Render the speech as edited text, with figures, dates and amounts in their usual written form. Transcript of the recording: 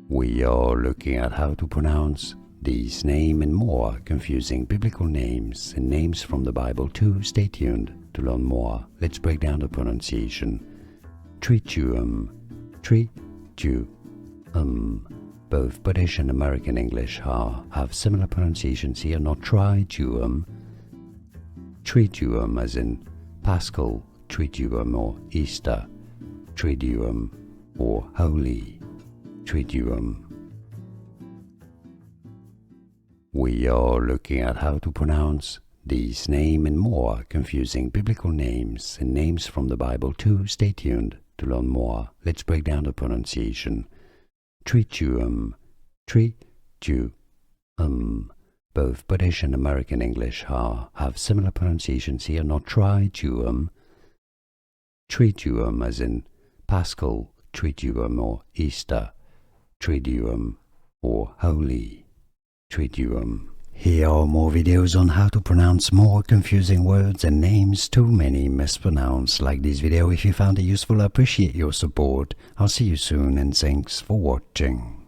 We are looking at how to pronounce these name and more confusing biblical names and names from the Bible too. Stay tuned to learn more. Let's break down the pronunciation. Triduum, Triduum. Both British and American English have similar pronunciations here, not Triduum. Triduum as in Paschal Triduum or Easter Triduum or Holy Triduum. We are looking at how to pronounce these name and more confusing biblical names and names from the Bible too. Stay tuned to learn more. Let's break down the pronunciation. Triduum, Triduum. Both British and American English have similar pronunciations here, not Triduum. Triduum as in Paschal Triduum or Easter Triduum or Holy Triduum. Here are more videos on how to pronounce more confusing words and names too many mispronounced. Like this video if you found it useful. I appreciate your support. I'll see you soon and thanks for watching.